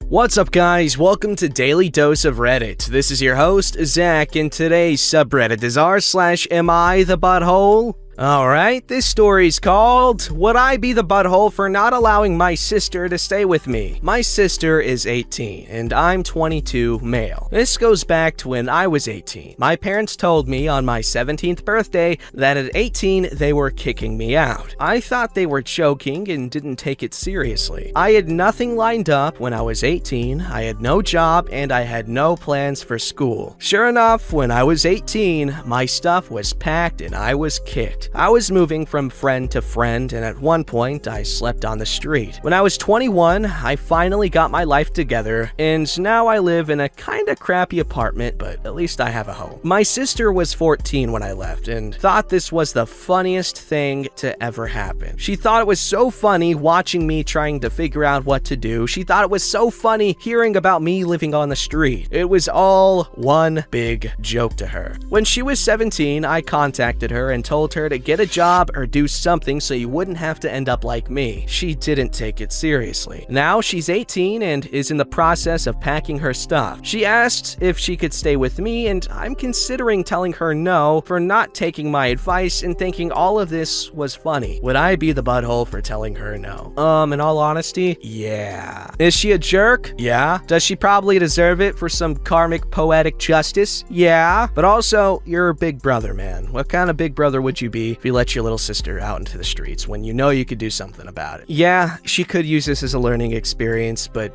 What's up, guys? Welcome to Daily Dose of Reddit. This is your host, Zach, and today's subreddit is r/AmITheButthole. Alright, this story's called, Would I Be the Butthole for Not Allowing My Sister to Stay With Me? My sister is 18, and I'm 22, male. This goes back to when I was 18. My parents told me on my 17th birthday that at 18, they were kicking me out. I thought they were joking and didn't take it seriously. I had nothing lined up when I was 18, I had no job, and I had no plans for school. Sure enough, when I was 18, my stuff was packed and I was kicked. I was moving from friend to friend, and at one point, I slept on the street. When I was 21, I finally got my life together, and now I live in a kinda crappy apartment, but at least I have a home. My sister was 14 when I left, and thought this was the funniest thing to ever happen. She thought it was so funny watching me trying to figure out what to do. She thought it was so funny hearing about me living on the street. It was all one big joke to her. When she was 17, I contacted her and told her to get a job or do something so you wouldn't have to end up like me. She didn't take it seriously. Now she's 18 and is in the process of packing her stuff. She asked if she could stay with me, and I'm considering telling her no for not taking my advice and thinking all of this was funny. Would I be the butthole for telling her no? In all honesty, yeah. Is she a jerk? Yeah. Does she probably deserve it for some karmic poetic justice? Yeah. But also, you're a big brother, man. What kind of big brother would you be if you let your little sister out into the streets when you know you could do something about it? Yeah, she could use this as a learning experience, but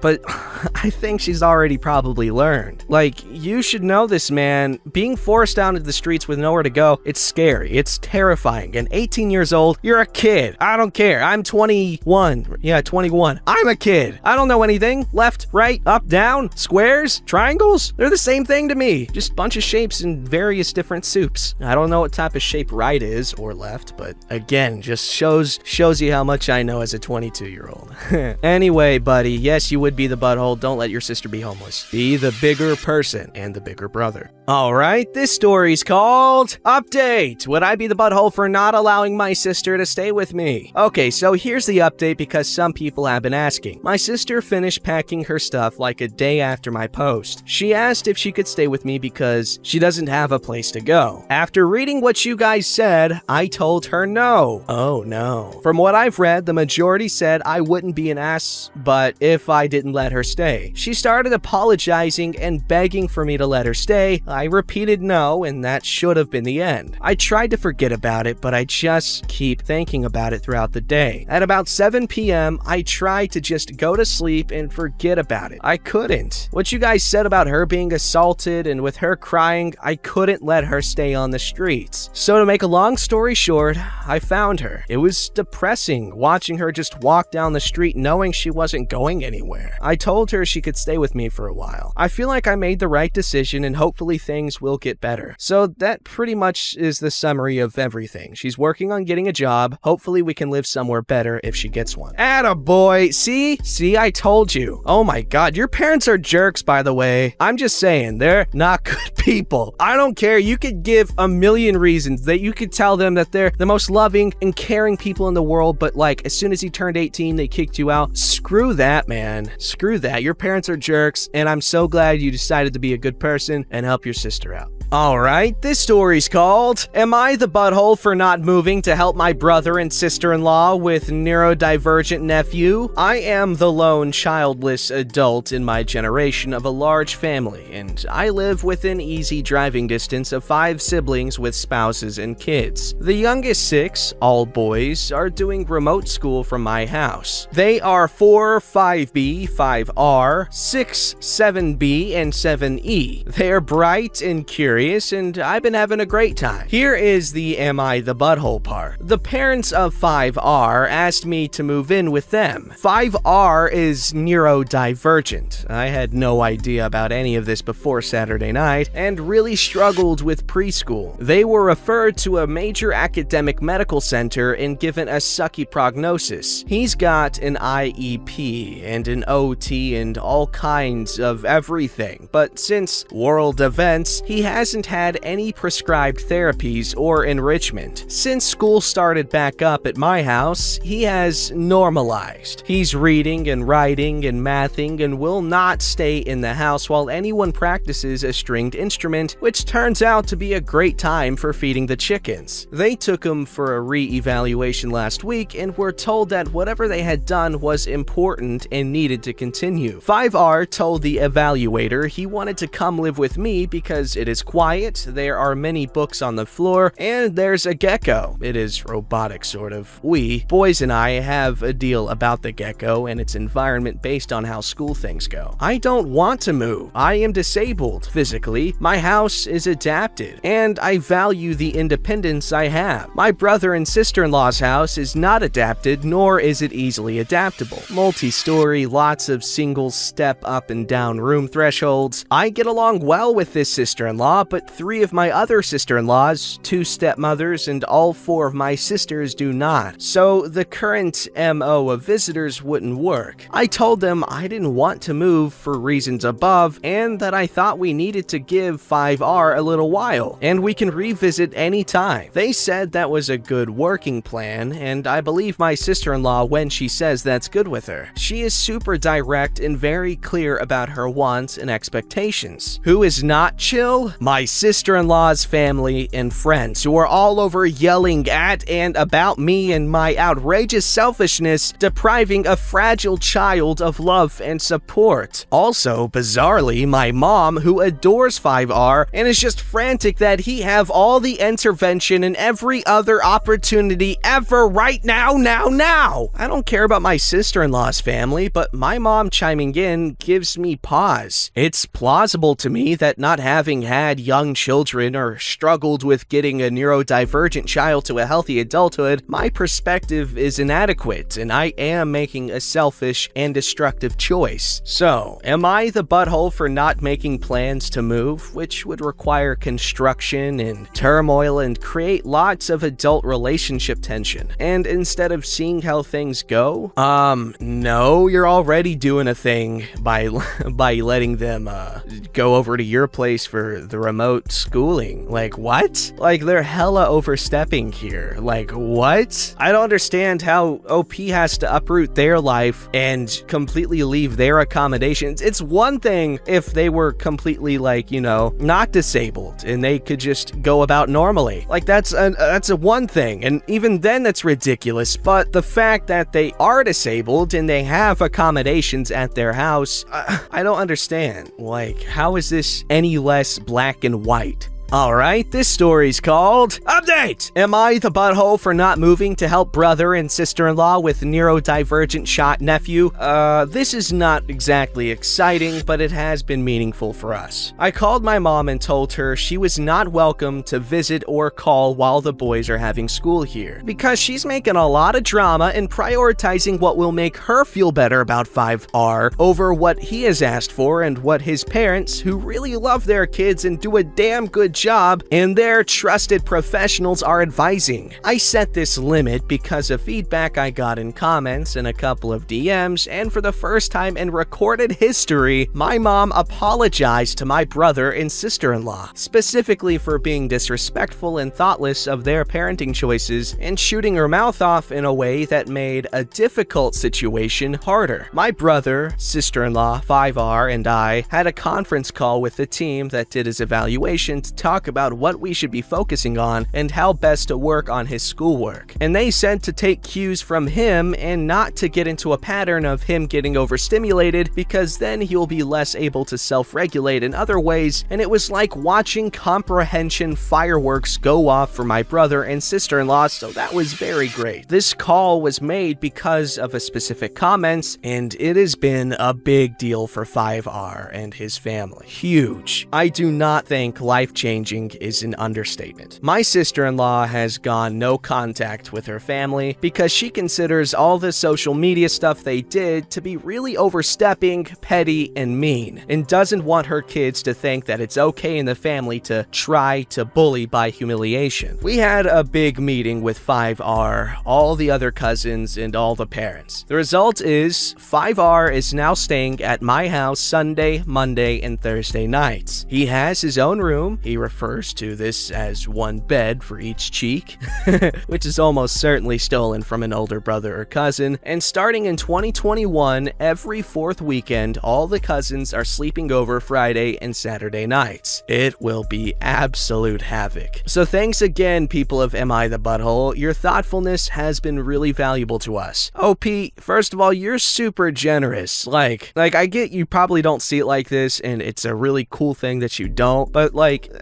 I think she's already probably learned. Like, you should know this, man. Being forced out into the streets with nowhere to go, it's scary. It's terrifying. And 18 years old, you're a kid. I don't care. I'm 21. Yeah, 21. I'm a kid. I don't know anything. Left, right, up, down, squares, triangles. They're the same thing to me. Just a bunch of shapes in various different soups. I don't know what type of shape right is or left, but again, just shows you how much I know as a 22-year-old. Anyway, buddy, yes, you would be the butthole. Don't let your sister be homeless. Be the bigger person and the bigger brother. Alright, this story's called Update. Would I be the butthole for not allowing my sister to stay with me? Okay, so here's the update because some people have been asking. My sister finished packing her stuff like a day after my post. She asked if she could stay with me because she doesn't have a place to go. After reading what you guys said, I told her no. Oh no. From what I've read, the majority said I wouldn't be an ass, but if I didn't let her stay. She started apologizing and begging for me to let her stay. I repeated no, and that should have been the end. I tried to forget about it, but I just keep thinking about it throughout the day. At about 7 p.m., I tried to just go to sleep and forget about it. I couldn't. What you guys said about her being assaulted and with her crying, I couldn't let her stay on the streets. So to make a long story short, I found her. It was depressing watching her just walk down the street knowing she wasn't going anywhere. I told her she could stay with me for a while. I feel like I made the right decision and hopefully things will get better. So that pretty much is the summary of everything. She's working on getting a job. Hopefully we can live somewhere better if she gets one. Attaboy! See, I told you. Oh my god, your parents are jerks, by the way. I'm just saying, they're not good people. I don't care. You could give a million reasons that you could tell them that they're the most loving and caring people in the world, but like, as soon as you turned 18, they kicked you out. Screw that, man. Screw that. Your parents are jerks, and I'm so glad you decided to be a good person and help your sister out. Alright, this story's called, Am I the Butthole for Not Moving to Help My Brother and Sister-in-Law with Neurodivergent Nephew? I am the lone childless adult in my generation of a large family, and I live within easy driving distance of 5 siblings with spouses and kids. The youngest 6, all boys, are doing remote school from my house. They are 4, 5B, 5R, 6, 7B, and 7E. They're bright and curious, and I've been having a great time. Here is the Am I the Butthole part. The parents of 5R asked me to move in with them. 5R is neurodivergent. I had no idea about any of this before Saturday night and really struggled with preschool. They were referred to a major academic medical center and given a sucky prognosis. He's got an IEP and an OT and all kinds of everything, but since world events, he has hasn't had any prescribed therapies or enrichment. Since school started back up at my house, he has normalized. He's reading and writing and mathing and will not stay in the house while anyone practices a stringed instrument, which turns out to be a great time for feeding the chickens. They took him for a re-evaluation last week and were told that whatever they had done was important and needed to continue. 5R told the evaluator he wanted to come live with me because it is quiet, there are many books on the floor, and there's a gecko. It is robotic, sort of. We, boys and I, have a deal about the gecko and its environment based on how school things go. I don't want to move. I am disabled physically. My house is adapted, and I value the independence I have. My brother and sister-in-law's house is not adapted, nor is it easily adaptable. Multi-story, lots of single step up and down room thresholds. I get along well with this sister-in-law, but 3 of my other sister-in-laws, 2 stepmothers, and all 4 of my sisters do not. So the current MO of visitors wouldn't work. I told them I didn't want to move for reasons above, and that I thought we needed to give 5R a little while, and we can revisit anytime. They said that was a good working plan, and I believe my sister-in-law when she says that's good with her. She is super direct and very clear about her wants and expectations. Who is not chill? My sister-in-law's family and friends, who are all over yelling at and about me and my outrageous selfishness, depriving a fragile child of love and support. Also, bizarrely, my mom, who adores 5R and is just frantic that he have all the intervention and every other opportunity ever right now. I don't care about my sister-in-law's family, but my mom chiming in gives me pause. It's plausible to me that not having had young children or struggled with getting a neurodivergent child to a healthy adulthood, my perspective is inadequate, and I am making a selfish and destructive choice. So, am I the butthole for not making plans to move, which would require construction and turmoil and create lots of adult relationship tension? And instead of seeing how things go, no, you're already doing a thing by letting them go over to your place for the remote schooling. Like, what? Like, they're hella overstepping here. Like, what? I don't understand how OP has to uproot their life and completely leave their accommodations. It's one thing if they were completely, like, you know, not disabled and they could just go about normally. Like, that's a one thing, and even then that's ridiculous. But the fact that they are disabled and they have accommodations at their house, I don't understand. Like, how is this any less black and white? Alright, this story's called Update! Am I the butthole for not moving to help brother and sister-in-law with neurodivergent shot nephew? This is not exactly exciting, but it has been meaningful for us. I called my mom and told her she was not welcome to visit or call while the boys are having school here, because she's making a lot of drama and prioritizing what will make her feel better about 5R over what he has asked for and what his parents, who really love their kids and do a damn good job, and their trusted professionals are advising. I set this limit because of feedback I got in comments and a couple of DMs, and for the first time in recorded history, my mom apologized to my brother and sister-in-law, specifically for being disrespectful and thoughtless of their parenting choices and shooting her mouth off in a way that made a difficult situation harder. My brother, sister-in-law, 5R, and I had a conference call with the team that did his evaluation to talk about what we should be focusing on and how best to work on his schoolwork. And they said to take cues from him and not to get into a pattern of him getting overstimulated, because then he'll be less able to self-regulate in other ways. And it was like watching comprehension fireworks go off for my brother and sister-in-law, so that was very great. This call was made because of a specific comment, and it has been a big deal for 5R and his family. Huge. I do not think life-changing is an understatement. My sister-in-law has gone no contact with her family because she considers all the social media stuff they did to be really overstepping, petty, and mean, and doesn't want her kids to think that it's okay in the family to try to bully by humiliation. We had a big meeting with 5R, all the other cousins, and all the parents. The result is 5R is now staying at my house Sunday, Monday, and Thursday nights. He has his own room, he refers to this as one bed for each cheek, which is almost certainly stolen from an older brother or cousin. And starting in 2021, every fourth weekend, all the cousins are sleeping over Friday and Saturday nights. It will be absolute havoc. So thanks again, people of Am I the Butthole? Your thoughtfulness has been really valuable to us. Oh, Pete, first of all, you're super generous. Like I get you probably don't see it like this, and it's a really cool thing that you don't, but like,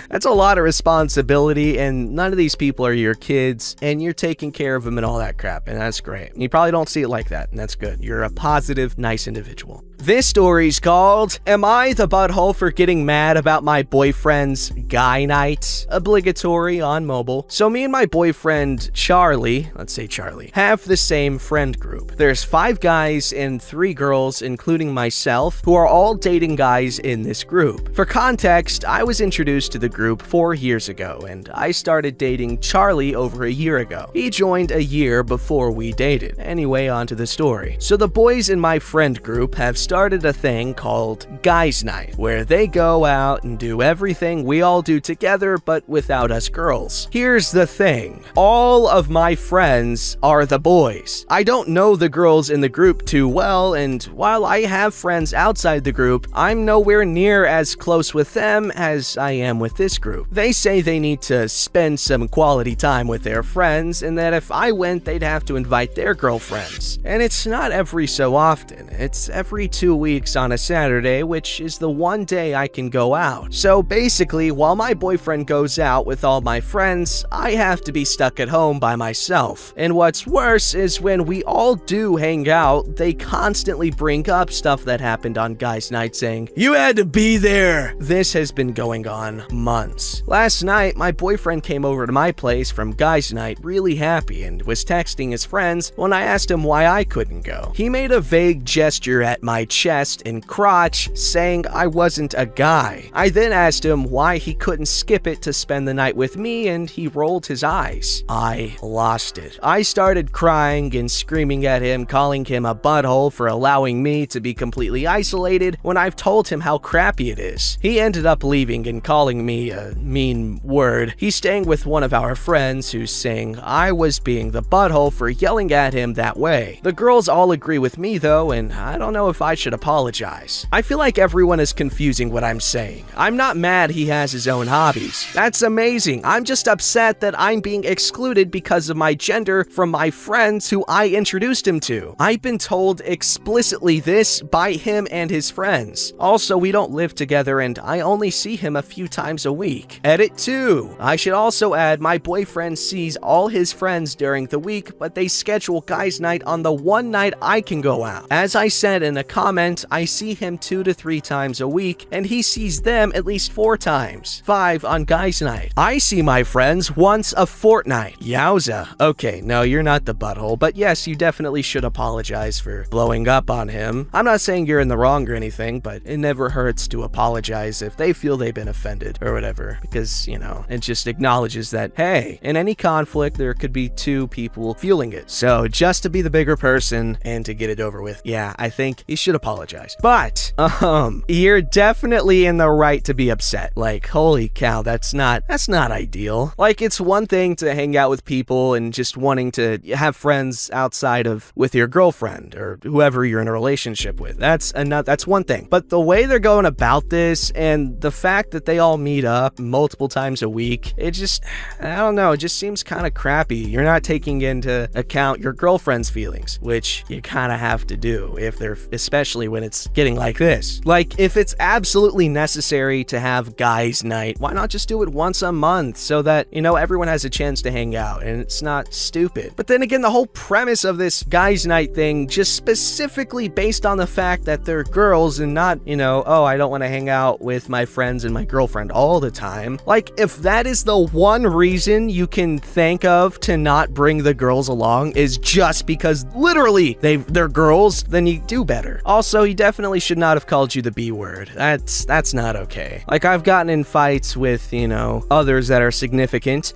that's a lot of responsibility, and none of these people are your kids, and you're taking care of them and all that crap, and that's great. You probably don't see it like that, and that's good. You're a positive, nice individual. This story's called, Am I the Butthole for Getting Mad About My Boyfriend's Guy Night? Obligatory on mobile. So me and my boyfriend, Charlie, let's say Charlie, have the same friend group. There's 5 guys and 3 girls, including myself, who are all dating guys in this group. For context, I was introduced to the group 4 years ago, and I started dating Charlie over a year ago. He joined a year before we dated. Anyway, on to the story. So the boys in my friend group have started a thing called Guys Night, where they go out and do everything we all do together, but without us girls. Here's the thing. All of my friends are the boys. I don't know the girls in the group too well, and while I have friends outside the group, I'm nowhere near as close with them as I am with this group. They say they need to spend some quality time with their friends, and that if I went, they'd have to invite their girlfriends. And it's not every so often. It's every 2 weeks on a Saturday, which is the one day I can go out. So basically, while my boyfriend goes out with all my friends, I have to be stuck at home by myself. And what's worse is when we all do hang out, they constantly bring up stuff that happened on Guys Night, saying, "You had to be there." This has been going on months. Last night, my boyfriend came over to my place from Guys Night really happy and was texting his friends when I asked him why I couldn't go. He made a vague gesture at my chest and crotch, saying I wasn't a guy. I then asked him why he couldn't skip it to spend the night with me, and he rolled his eyes. I lost it. I started crying and screaming at him, calling him a butthole for allowing me to be completely isolated when I've told him how crappy it is. He ended up leaving and calling me a mean word. He's staying with one of our friends who's saying I was being the butthole for yelling at him that way. The girls all agree with me though, and I don't know if I should apologize. I feel like everyone is confusing what I'm saying. I'm not mad he has his own hobbies. That's amazing. I'm just upset that I'm being excluded because of my gender from my friends who I introduced him to. I've been told explicitly this by him and his friends. Also, we don't live together and I only see him a few times a week. Edit 2. I should also add my boyfriend sees all his friends during the week, but they schedule Guys Night on the one night I can go out. As I said in a comment, I see him 2 to 3 times a week, and he sees them at least 4 times. 5 on Guys Night. I see my friends once a fortnight. Yowza. Okay, no, you're not the butthole, but yes, you definitely should apologize for blowing up on him. I'm not saying you're in the wrong or anything, but it never hurts to apologize if they feel they've been offended or whatever, because, you know, it just acknowledges that, hey, in any conflict, there could be 2 people feeling it. So just to be the bigger person and to get it over with, yeah, I think you should apologize. But, you're definitely in the right to be upset. Like, holy cow, that's not ideal. Like, it's one thing to hang out with people and just wanting to have friends outside of with your girlfriend or whoever you're in a relationship with. That's one thing. But the way they're going about this and the fact that they all meet up multiple times a week, it just, I don't know, it just seems kind of crappy. You're not taking into account your girlfriend's feelings, which you kind of have to do especially when it's getting like this. Like, if it's absolutely necessary to have Guys Night, why not just do it once a month so that, you know, everyone has a chance to hang out and it's not stupid. But then again, the whole premise of this Guys Night thing, just specifically based on the fact that they're girls and not, you know, oh, I don't want to hang out with my friends and my girlfriend all the time. Like, if that is the one reason you can think of to not bring the girls along is just because literally they're girls, then you do better. Also, he definitely should not have called you the B word. That's not okay. Like, I've gotten in fights with, you know, others that are significant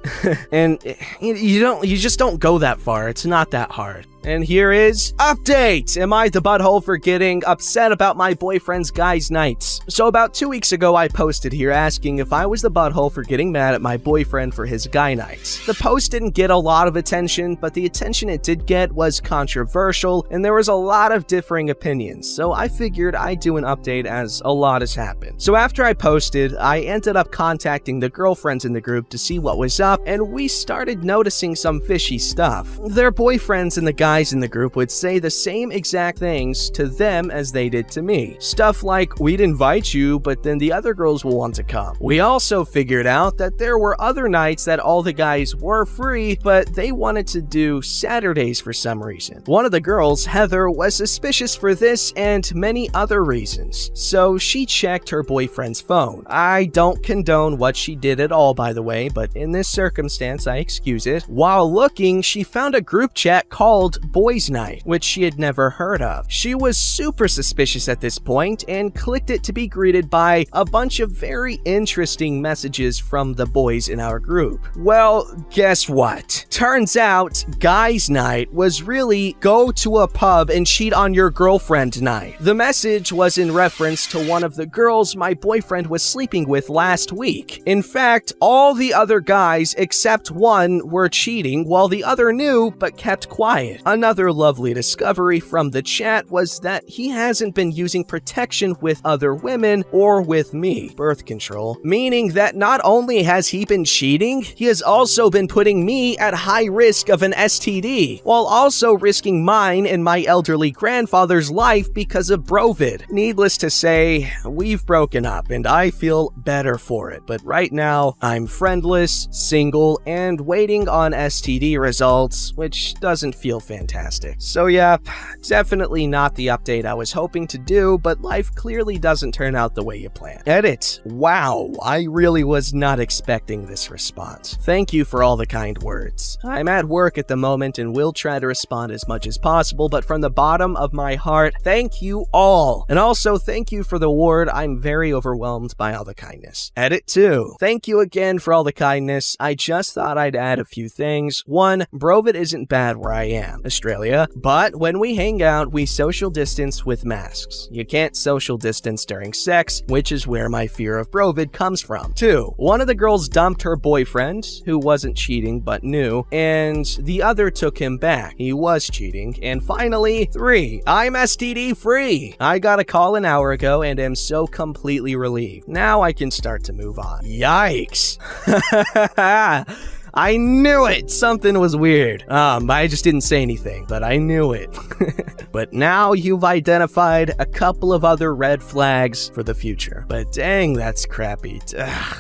and you just don't go that far. It's not that hard. And here is update. Am I the butthole for getting upset about my boyfriend's guys' nights? So about 2 weeks ago, I posted here asking if I was the butthole for getting mad at my boyfriend for his guy nights. The post didn't get a lot of attention, but the attention it did get was controversial, and there was a lot of differing opinions, so I figured I'd do an update as a lot has happened. So after I posted, I ended up contacting the girlfriends in the group to see what was up, and we started noticing some fishy stuff. Their boyfriends and the guys in the group would say the same exact things to them as they did to me. Stuff like, we'd invite you, but then the other girls will want to come. We also figured out that there were other nights that all the guys were free, but they wanted to do Saturdays for some reason. One of the girls, Heather, was suspicious for this and many other reasons, so she checked her boyfriend's phone. I don't condone what she did at all, by the way, but in this circumstance, I excuse it. While looking, she found a group chat called Boys Night, which she had never heard of. She was super suspicious at this point and clicked it to be greeted by a bunch of very interesting messages from the boys in our group. Well, guess what? Turns out, Guys Night was really go to a pub and cheat on your girlfriend night. The message was in reference to one of the girls my boyfriend was sleeping with last week. In fact, all the other guys except one were cheating, while the other knew but kept quiet. Another lovely discovery from the chat was that he hasn't been using protection with other women or with me, birth control, meaning that not only has he been cheating, he has also been putting me at high risk of an STD, while also risking mine and my elderly grandfather's life because of Brovid. Needless to say, we've broken up and I feel better for it, but right now I'm friendless, single, and waiting on STD results, which doesn't feel fantastic. So yeah, definitely not the update I was hoping to do, but life clearly doesn't turn out the way you planned. Edit. Wow, I really was not expecting this response. Thank you for all the kind words. I'm at work at the moment and will try to respond as much as possible, but from the bottom of my heart, thank you all. And also thank you for the award. I'm very overwhelmed by all the kindness. Edit 2. Thank you again for all the kindness. I just thought I'd add a few things. 1, Brovid isn't bad where I am, Australia, but when we hang out, we social distance with masks. You can't social distance during sex, which is where my fear of Brovid comes from. 2, one of the girls dumped her boyfriend, who wasn't cheating but knew, and the other took him back. He was cheating. And finally, 3, I'm STD free. I got a call an hour ago and am so completely relieved. Now I can start to move on. Yikes. I knew it! Something was weird. I just didn't say anything, but I knew it. But now you've identified a couple of other red flags for the future. But dang, that's crappy.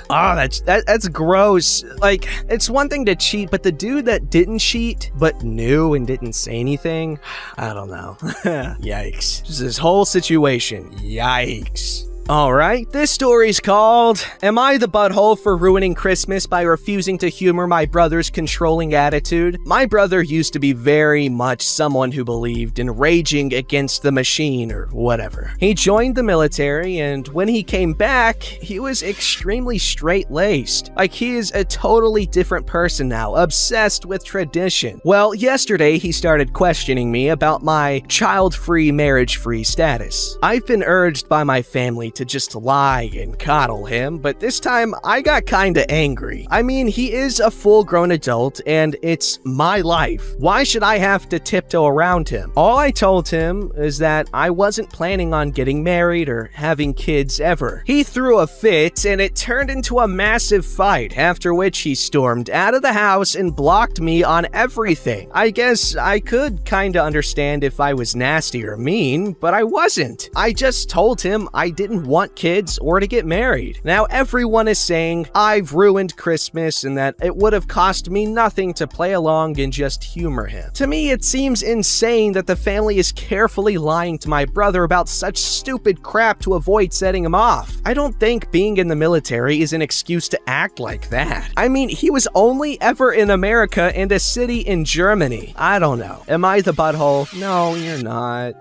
That's gross. Like, it's one thing to cheat, but the dude that didn't cheat, but knew and didn't say anything, I don't know. Yikes. Just this whole situation. Yikes. Alright, this story's called, Am I the butthole for ruining Christmas by refusing to humor my brother's controlling attitude? My brother used to be very much someone who believed in raging against the machine or whatever. He joined the military, and when he came back, he was extremely straight-laced. Like, he is a totally different person now, obsessed with tradition. Well, yesterday he started questioning me about my child-free, marriage-free status. I've been urged by my family to just lie and coddle him, but this time I got kinda angry. I mean, he is a full-grown adult and it's my life. Why should I have to tiptoe around him? All I told him is that I wasn't planning on getting married or having kids ever. He threw a fit and it turned into a massive fight, after which he stormed out of the house and blocked me on everything. I guess I could kinda understand if I was nasty or mean, but I wasn't. I just told him I didn't want kids or to get married. Now everyone is saying I've ruined Christmas and that it would have cost me nothing to play along and just humor him. To me, it seems insane that the family is carefully lying to my brother about such stupid crap to avoid setting him off. I don't think being in the military is an excuse to act like that. I mean, he was only ever in America and a city in Germany. I don't know. Am I the butthole? No, you're not.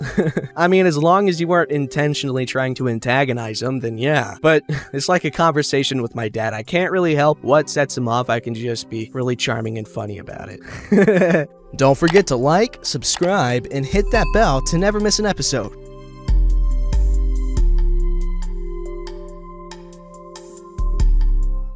I mean, as long as you weren't intentionally trying to antagonize antagonize him, then yeah. But it's like a conversation with my dad. I can't really help what sets him off. I can just be really charming and funny about it. Don't forget to like, subscribe, and hit that bell to never miss an episode.